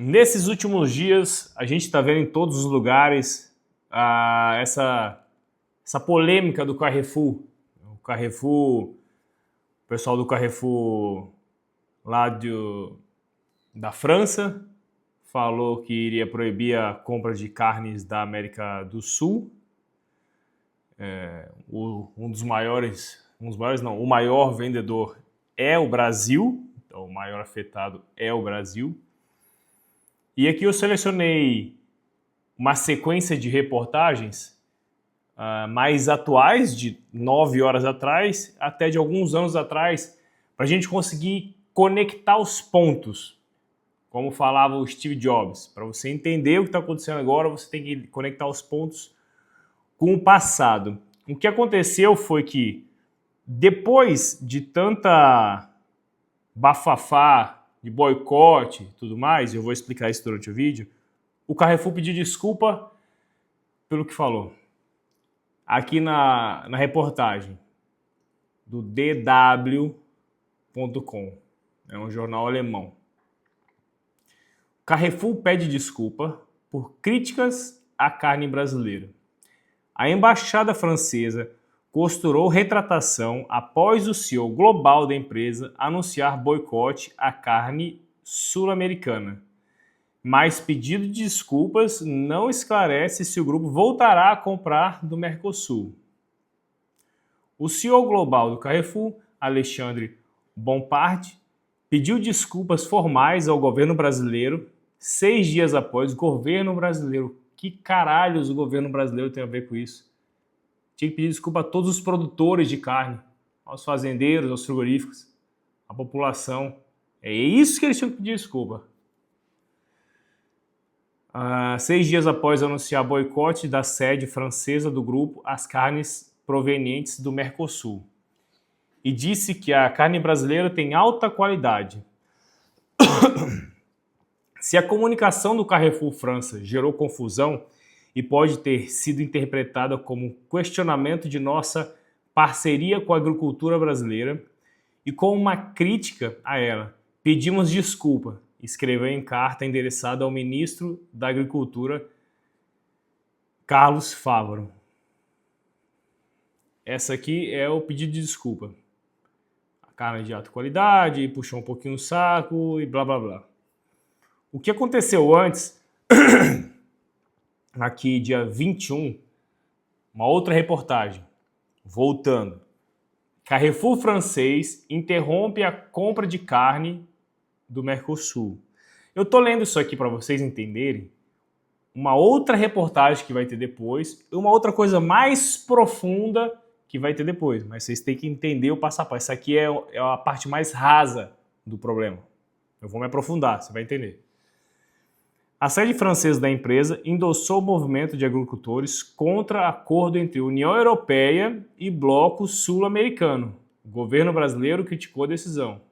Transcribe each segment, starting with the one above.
Nesses últimos dias, a gente está vendo em todos os lugares essa polêmica do Carrefour. O pessoal do Carrefour lá da França falou que iria proibir a compra de carnes da América do Sul. O maior vendedor é o Brasil, então o maior afetado é o Brasil. E aqui eu selecionei uma sequência de reportagens mais atuais, de 9 horas atrás, até de alguns anos atrás, para a gente conseguir conectar os pontos, como falava o Steve Jobs. Para você entender o que está acontecendo agora, você tem que conectar os pontos com o passado. O que aconteceu foi que, depois de tanta bafafá, de boicote e tudo mais, eu vou explicar isso durante o vídeo, o Carrefour pediu desculpa pelo que falou. Aqui na reportagem do DW.com, é um jornal alemão. O Carrefour pede desculpa por críticas à carne brasileira. A embaixada francesa costurou retratação após o CEO global da empresa anunciar boicote à carne sul-americana. Mas pedido de desculpas não esclarece se o grupo voltará a comprar do Mercosul. O CEO global do Carrefour, Alexandre Bompard, pediu desculpas formais ao governo brasileiro 6 dias após o governo brasileiro. Que caralhos o governo brasileiro tem a ver com isso? Tinha que pedir desculpa a todos os produtores de carne, aos fazendeiros, aos frigoríficos, à população. É isso que eles tinham que pedir desculpa. 6 dias após anunciar boicote da sede francesa do grupo às carnes provenientes do Mercosul. E disse que a carne brasileira tem alta qualidade. Se a comunicação do Carrefour França gerou confusão e pode ter sido interpretada como um questionamento de nossa parceria com a agricultura brasileira e como uma crítica a ela, pedimos desculpa, escreveu em carta endereçada ao ministro da Agricultura, Carlos Fávaro. Essa aqui é o pedido de desculpa. A carne de alta qualidade, puxou um pouquinho o saco e blá blá blá. O que aconteceu antes, aqui dia 21, uma outra reportagem, voltando. Carrefour francês interrompe a compra de carne do Mercosul. Eu tô lendo isso aqui para vocês entenderem uma outra reportagem que vai ter depois e uma outra coisa mais profunda que vai ter depois, mas vocês têm que entender o passo a passo. Isso aqui é a parte mais rasa do problema. Eu vou me aprofundar, você vai entender. A sede francesa da empresa endossou o movimento de agricultores contra acordo entre União Europeia e Bloco Sul-Americano. O governo brasileiro criticou a decisão.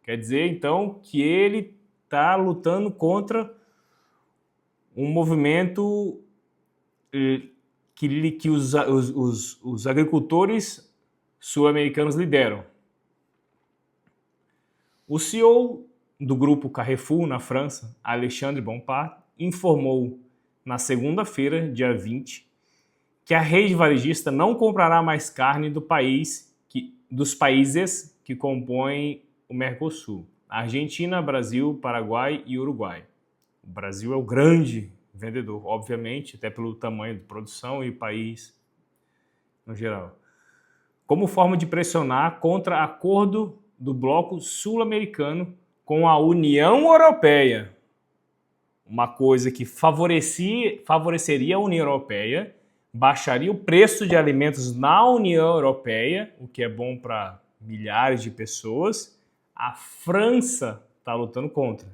Quer dizer, então, que ele está lutando contra um movimento que os agricultores sul-americanos lideram. O CEO do grupo Carrefour na França, Alexandre Bompard, informou na segunda-feira, dia 20, que a rede varejista não comprará mais carne dos países que compõem o Mercosul: Argentina, Brasil, Paraguai e Uruguai. O Brasil é o grande vendedor, obviamente, até pelo tamanho de produção e país no geral. Como forma de pressionar contra acordo do bloco sul-americano com a União Europeia, uma coisa que favoreceria a União Europeia, baixaria o preço de alimentos na União Europeia, o que é bom para milhares de pessoas. A França está lutando contra.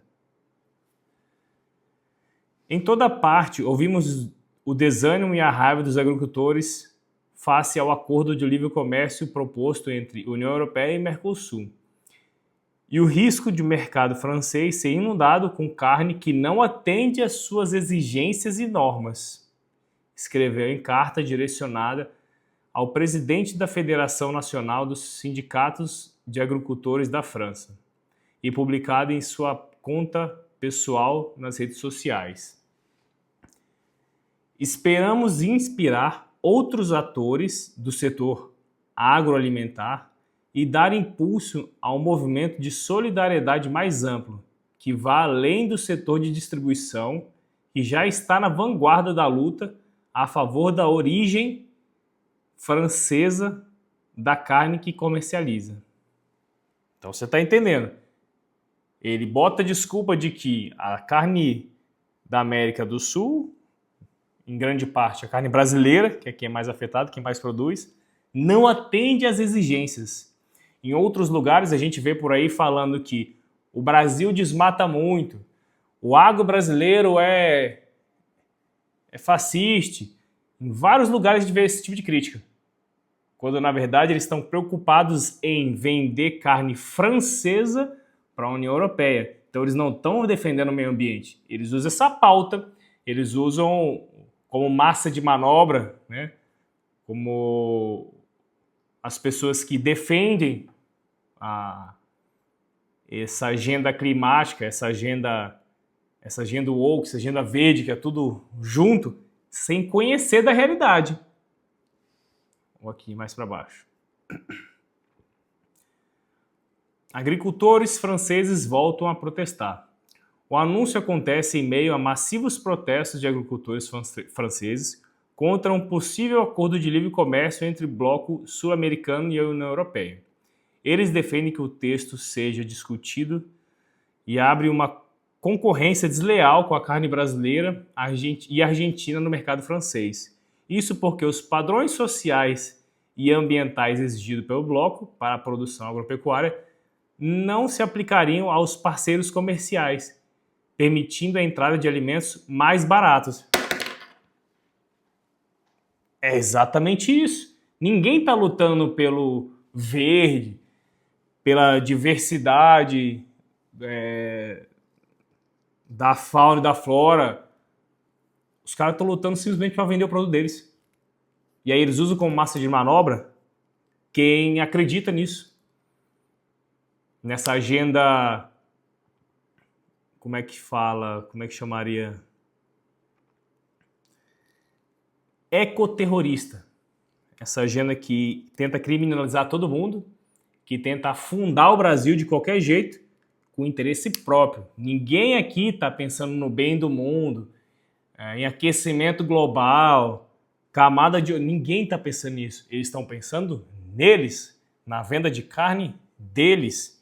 Em toda parte, ouvimos o desânimo e a raiva dos agricultores face ao acordo de livre comércio proposto entre União Europeia e Mercosul, e o risco de o mercado francês ser inundado com carne que não atende às suas exigências e normas, escreveu em carta direcionada ao presidente da Federação Nacional dos Sindicatos de Agricultores da França e publicada em sua conta pessoal nas redes sociais. Esperamos inspirar outros atores do setor agroalimentar e dar impulso a um movimento de solidariedade mais amplo, que vá além do setor de distribuição e já está na vanguarda da luta a favor da origem francesa da carne que comercializa. Então você está entendendo. Ele bota a desculpa de que a carne da América do Sul, em grande parte a carne brasileira, que é quem é mais afetado, quem mais produz, não atende às exigências. Em outros lugares a gente vê por aí falando que o Brasil desmata muito, o agro brasileiro é fascista. Em vários lugares a gente vê esse tipo de crítica, quando na verdade eles estão preocupados em vender carne francesa para a União Europeia. Então eles não estão defendendo o meio ambiente, eles usam essa pauta, eles usam como massa de manobra, né? Como as pessoas que defendem essa agenda climática, essa agenda woke, essa agenda verde, que é tudo junto, sem conhecer da realidade. Ou aqui mais para baixo. Agricultores franceses voltam a protestar. O anúncio acontece em meio a massivos protestos de agricultores franceses contra um possível acordo de livre comércio entre o bloco sul-americano e a União Europeia. Eles defendem que o texto seja discutido e abre uma concorrência desleal com a carne brasileira e argentina no mercado francês. Isso porque os padrões sociais e ambientais exigidos pelo bloco para a produção agropecuária não se aplicariam aos parceiros comerciais, permitindo a entrada de alimentos mais baratos. É exatamente isso. Ninguém está lutando pelo verde, pela diversidade da fauna e da flora. Os caras estão lutando simplesmente para vender o produto deles. E aí eles usam como massa de manobra quem acredita nisso. Nessa agenda, como é que chamaria? Ecoterrorista. Essa agenda que tenta criminalizar todo mundo, que tenta afundar o Brasil de qualquer jeito, com interesse próprio. Ninguém aqui está pensando no bem do mundo, em aquecimento global, camada de... Ninguém está pensando nisso. Eles estão pensando neles, na venda de carne deles.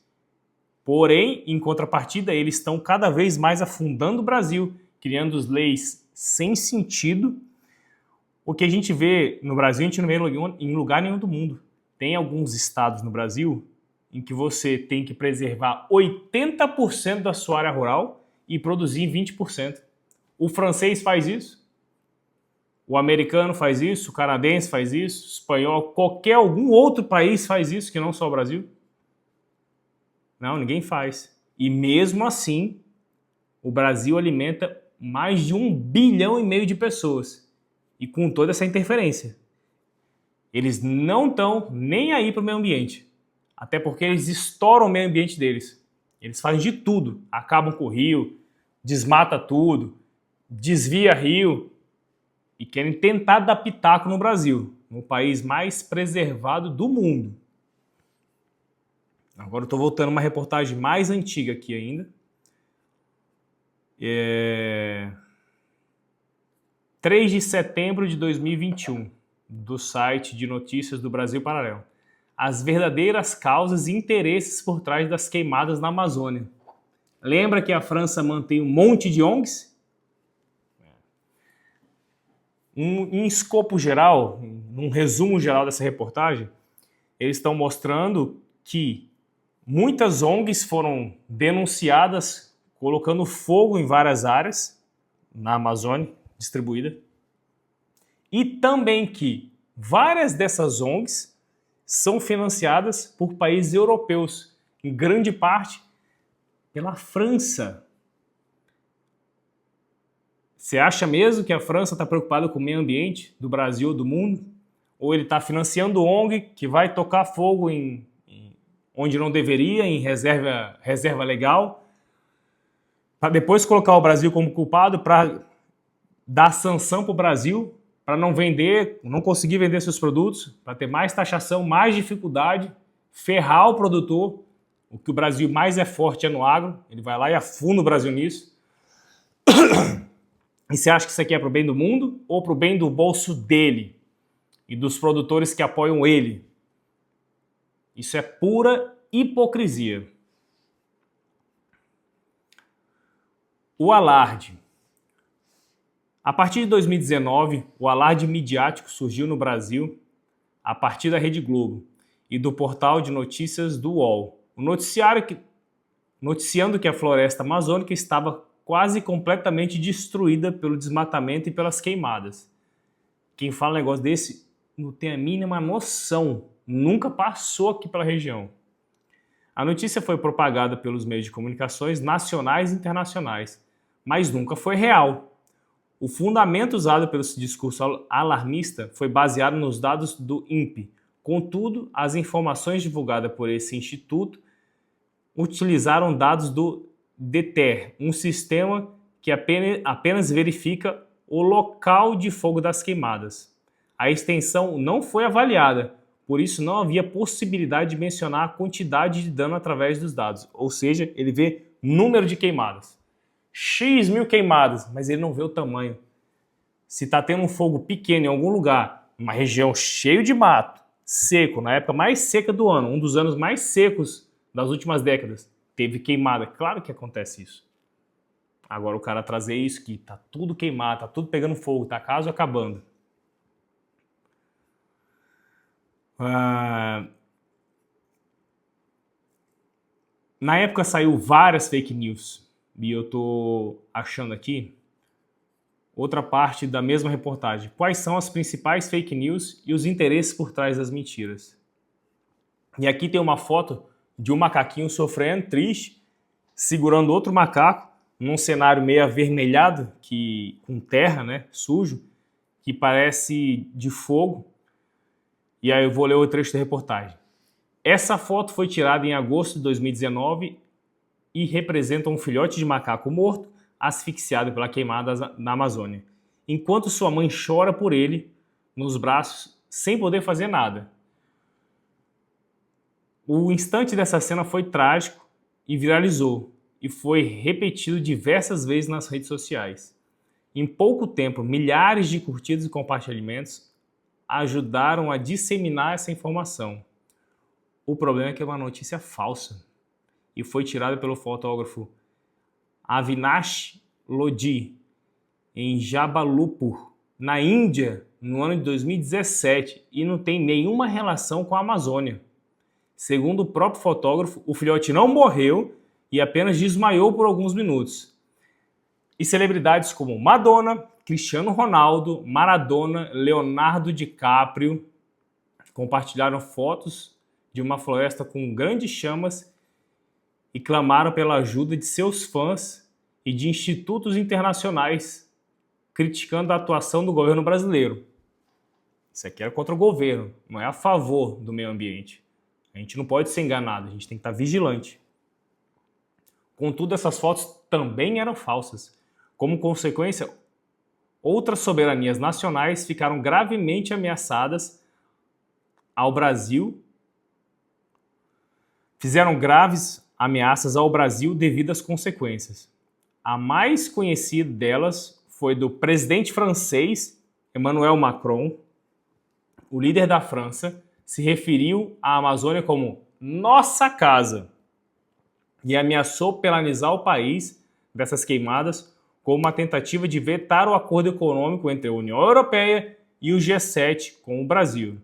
Porém, em contrapartida, eles estão cada vez mais afundando o Brasil, criando leis sem sentido. O que a gente vê no Brasil, a gente não vê em lugar nenhum do mundo. Tem alguns estados no Brasil em que você tem que preservar 80% da sua área rural e produzir 20%. O francês faz isso, o americano faz isso, o canadense faz isso, o espanhol, algum outro país faz isso, que não só o Brasil. Não, ninguém faz. E mesmo assim, o Brasil alimenta mais de 1,5 bilhão de pessoas. E com toda essa interferência. Eles não estão nem aí para o meio ambiente. Até porque eles estouram o meio ambiente deles. Eles fazem de tudo. Acabam com o rio, desmata tudo, desvia rio. E querem tentar dar pitaco no Brasil, no país mais preservado do mundo. Agora eu estou voltando a uma reportagem mais antiga aqui ainda. 3 de setembro de 2021, do site de notícias do Brasil Paralelo. As verdadeiras causas e interesses por trás das queimadas na Amazônia. Lembra que a França mantém um monte de ONGs? Em escopo geral, num resumo geral dessa reportagem, eles estão mostrando que muitas ONGs foram denunciadas colocando fogo em várias áreas na Amazônia distribuída, e também que várias dessas ONGs são financiadas por países europeus, em grande parte pela França. Você acha mesmo que a França está preocupada com o meio ambiente do Brasil, do mundo? Ou ele está financiando ONG que vai tocar fogo onde não deveria, em reserva legal, para depois colocar o Brasil como culpado, para dar sanção para o Brasil, para não vender, não conseguir vender seus produtos, para ter mais taxação, mais dificuldade, ferrar o produtor. O que o Brasil mais é forte é no agro, ele vai lá e afunda o Brasil nisso. E você acha que isso aqui é para o bem do mundo ou para o bem do bolso dele e dos produtores que apoiam ele? Isso é pura hipocrisia. O alarde. A partir de 2019, o alarde midiático surgiu no Brasil a partir da Rede Globo e do portal de notícias do UOL. O noticiando que a floresta amazônica estava quase completamente destruída pelo desmatamento e pelas queimadas. Quem fala um negócio desse não tem a mínima noção, nunca passou aqui pela região. A notícia foi propagada pelos meios de comunicações nacionais e internacionais, mas nunca foi real. O fundamento usado pelo discurso alarmista foi baseado nos dados do INPE. Contudo, as informações divulgadas por esse instituto utilizaram dados do DETER, um sistema que apenas verifica o local de fogo das queimadas. A extensão não foi avaliada, por isso não havia possibilidade de mencionar a quantidade de dano através dos dados. Ou seja, ele vê número de queimadas. X mil queimadas, mas ele não vê o tamanho. Se está tendo um fogo pequeno em algum lugar, uma região cheia de mato, seco, na época mais seca do ano, um dos anos mais secos das últimas décadas, teve queimada. Claro que acontece isso. Agora o cara trazer isso que tá tudo queimado, tá tudo pegando fogo, tá caso acabando. Na época saiu várias fake news. E eu tô achando aqui outra parte da mesma reportagem. Quais são as principais fake news e os interesses por trás das mentiras? E aqui tem uma foto de um macaquinho sofrendo, triste, segurando outro macaco, num cenário meio avermelhado, com terra, né, sujo, que parece de fogo. E aí eu vou ler o trecho da reportagem. Essa foto foi tirada em agosto de 2019 e representa um filhote de macaco morto, asfixiado pela queimada na Amazônia, enquanto sua mãe chora por ele nos braços, sem poder fazer nada. O instante dessa cena foi trágico e viralizou, e foi repetido diversas vezes nas redes sociais. Em pouco tempo, milhares de curtidas e compartilhamentos ajudaram a disseminar essa informação. O problema é que é uma notícia falsa e foi tirada pelo fotógrafo Avinash Lodhi em Jabalpur, na Índia, no ano de 2017, e não tem nenhuma relação com a Amazônia. Segundo o próprio fotógrafo, o filhote não morreu e apenas desmaiou por alguns minutos. E celebridades como Madonna, Cristiano Ronaldo, Maradona, Leonardo DiCaprio compartilharam fotos de uma floresta com grandes chamas e clamaram pela ajuda de seus fãs e de institutos internacionais, criticando a atuação do governo brasileiro. Isso aqui é contra o governo, não é a favor do meio ambiente. A gente não pode ser enganado, a gente tem que estar vigilante. Contudo, essas fotos também eram falsas. Como consequência, outras soberanias nacionais ficaram gravemente ameaçadas ao Brasil, fizeram graves ameaças ao Brasil devido às consequências. A mais conhecida delas foi do presidente francês Emmanuel Macron. O líder da França se referiu à Amazônia como nossa casa e ameaçou penalizar o país dessas queimadas com uma tentativa de vetar o acordo econômico entre a União Europeia e o G7 com o Brasil.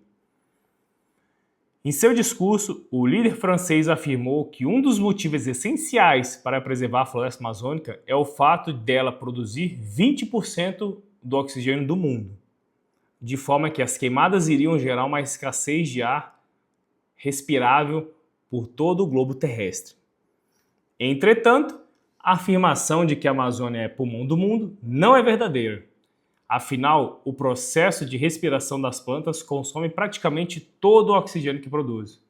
Em seu discurso, o líder francês afirmou que um dos motivos essenciais para preservar a floresta amazônica é o fato dela produzir 20% do oxigênio do mundo, de forma que as queimadas iriam gerar uma escassez de ar respirável por todo o globo terrestre. Entretanto, a afirmação de que a Amazônia é pulmão do mundo não é verdadeira. Afinal, o processo de respiração das plantas consome praticamente todo o oxigênio que produz.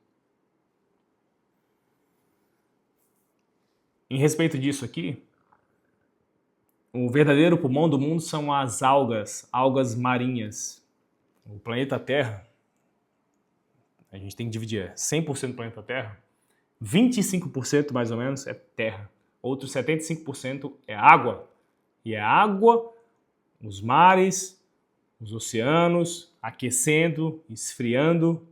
Em respeito disso aqui, O verdadeiro pulmão do mundo são as algas marinhas. O planeta Terra, a gente tem que dividir, 100% do planeta Terra, 25% mais ou menos é terra, outros 75% é água. E é água, os mares, os oceanos, aquecendo, esfriando,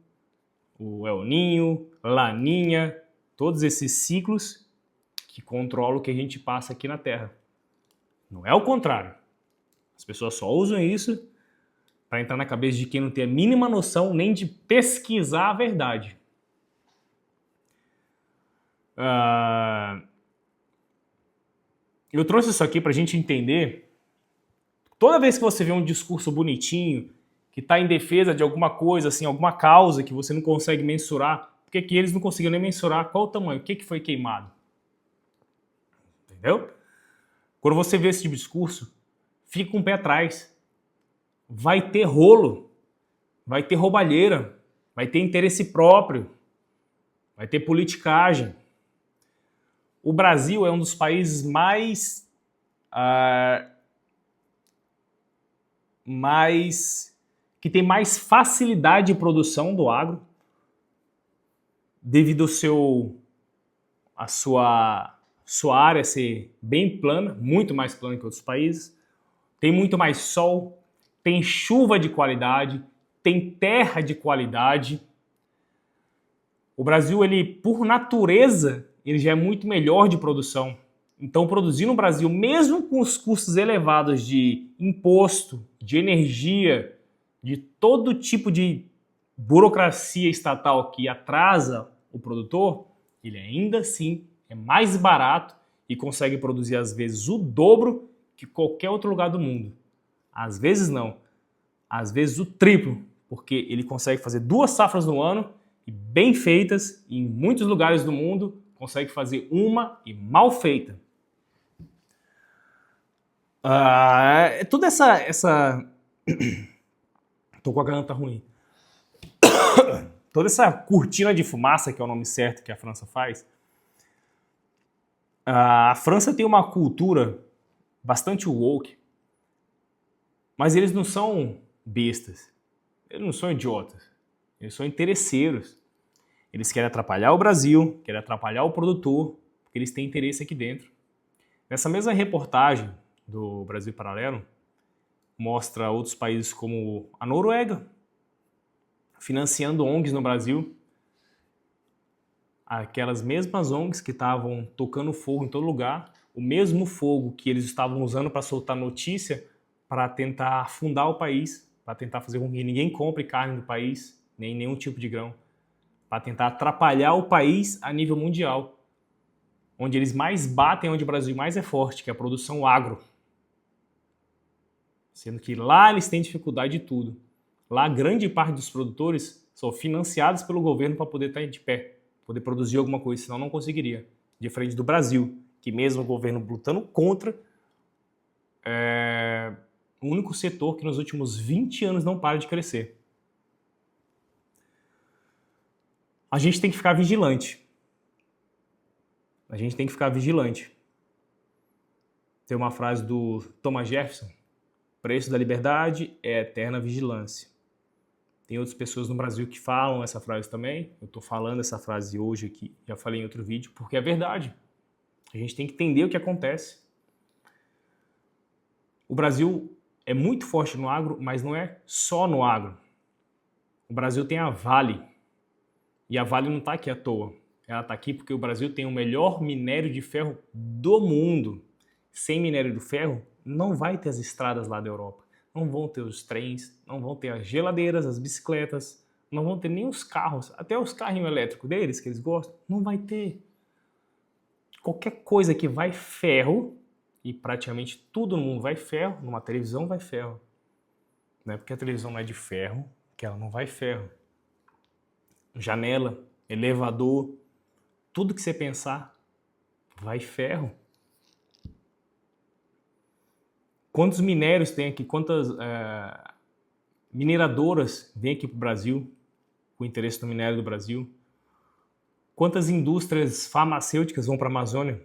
o El Niño, Laninha, todos esses ciclos que controlam o que a gente passa aqui na Terra. Não é o contrário. As pessoas só usam isso para entrar na cabeça de quem não tem a mínima noção nem de pesquisar a verdade. Eu trouxe isso aqui para a gente entender. Toda vez que você vê um discurso bonitinho, que está em defesa de alguma coisa, assim, alguma causa que você não consegue mensurar, por que eles não conseguiram nem mensurar qual o tamanho, o que foi queimado? Entendeu? Quando você vê esse tipo de discurso, fica com o pé atrás. Vai ter rolo, vai ter roubalheira, vai ter interesse próprio, vai ter politicagem. O Brasil é um dos países que tem mais facilidade de produção do agro, devido à sua área ser bem plana, muito mais plana que outros países. Tem muito mais sol, tem chuva de qualidade, tem terra de qualidade. O Brasil, ele, por natureza, ele já é muito melhor de produção. Então, produzir no Brasil, mesmo com os custos elevados de imposto, de energia, de todo tipo de burocracia estatal que atrasa o produtor, ele ainda assim é mais barato e consegue produzir, às vezes, o dobro que qualquer outro lugar do mundo. Às vezes não. Às vezes o triplo, porque ele consegue fazer 2 safras no ano e bem feitas, e em muitos lugares do mundo consegue fazer uma e mal feita. Toda essa... Tô com a garganta ruim. Toda essa cortina de fumaça, que é o nome certo que a França faz. A França tem uma cultura bastante woke, mas eles não são bestas, eles não são idiotas, eles são interesseiros. Eles querem atrapalhar o Brasil, querem atrapalhar o produtor, porque eles têm interesse aqui dentro. Nessa mesma reportagem do Brasil Paralelo, mostra outros países como a Noruega, financiando ONGs no Brasil. Aquelas mesmas ONGs que estavam tocando fogo em todo lugar, o mesmo fogo que eles estavam usando para soltar notícia para tentar afundar o país, para tentar fazer com que ninguém compre carne do país, nem nenhum tipo de grão, para tentar atrapalhar o país a nível mundial, onde eles mais batem, onde o Brasil mais é forte, que é a produção agro. Sendo que lá eles têm dificuldade de tudo. Lá grande parte dos produtores são financiados pelo governo para poder estar de pé, poder produzir alguma coisa, senão não conseguiria. Diferente do Brasil, que mesmo o governo lutando contra, é o único setor que nos últimos 20 anos não para de crescer. A gente tem que ficar vigilante. A gente tem que ficar vigilante. Tem uma frase do Thomas Jefferson: o preço da liberdade é a eterna vigilância. Tem outras pessoas no Brasil que falam essa frase também. Eu estou falando essa frase hoje aqui, já falei em outro vídeo, porque é verdade. A gente tem que entender o que acontece. O Brasil é muito forte no agro, mas não é só no agro. O Brasil tem a Vale. E a Vale não está aqui à toa. Ela está aqui porque o Brasil tem o melhor minério de ferro do mundo. Sem minério de ferro, não vai ter as estradas lá da Europa. Não vão ter os trens, não vão ter as geladeiras, as bicicletas, não vão ter nem os carros, até os carrinhos elétricos deles, que eles gostam, não vai ter. Qualquer coisa que vai ferro, e praticamente tudo no mundo vai ferro, numa televisão vai ferro. Não é porque a televisão não é de ferro que ela não vai ferro. Janela, elevador, tudo que você pensar vai ferro. Quantos minérios tem aqui, quantas mineradoras vêm aqui para o Brasil, com interesse no minério do Brasil? Quantas indústrias farmacêuticas vão para a Amazônia?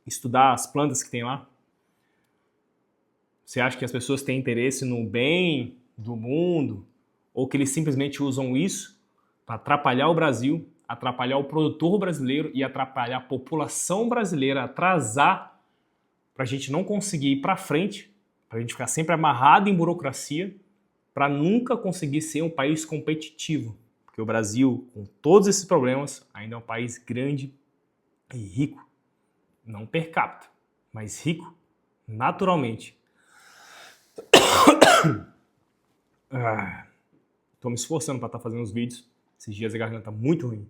estudar as plantas que tem lá? Você acha que as pessoas têm interesse no bem do mundo ou que eles simplesmente usam isso para atrapalhar o Brasil, atrapalhar o produtor brasileiro e atrapalhar a população brasileira, atrasar para a gente não conseguir ir para frente, para a gente ficar sempre amarrado em burocracia, para nunca conseguir ser um país competitivo? Porque o Brasil, com todos esses problemas, ainda é um país grande e rico. Não per capita, mas rico naturalmente. Estou me esforçando para estar fazendo os vídeos. Esses dias a garganta tá muito ruim.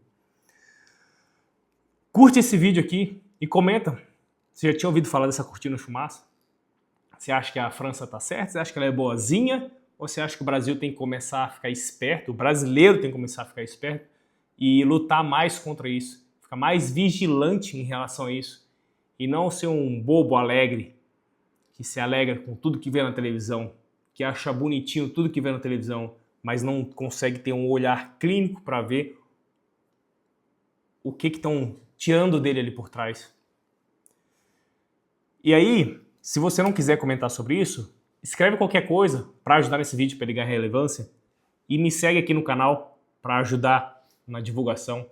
Curte esse vídeo aqui e comenta. Você já tinha ouvido falar dessa cortina de fumaça? Você acha que a França tá certa? Você acha que ela é boazinha? Ou você acha que o Brasil tem que começar a ficar esperto, o brasileiro tem que começar a ficar esperto e lutar mais contra isso, ficar mais vigilante em relação a isso e não ser um bobo alegre que se alegra com tudo que vê na televisão, que acha bonitinho tudo que vê na televisão, mas não consegue ter um olhar clínico para ver o que estão tirando dele ali por trás. E aí, se você não quiser comentar sobre isso, escreve qualquer coisa para ajudar nesse vídeo, para ele ganhar relevância, e me segue aqui no canal para ajudar na divulgação.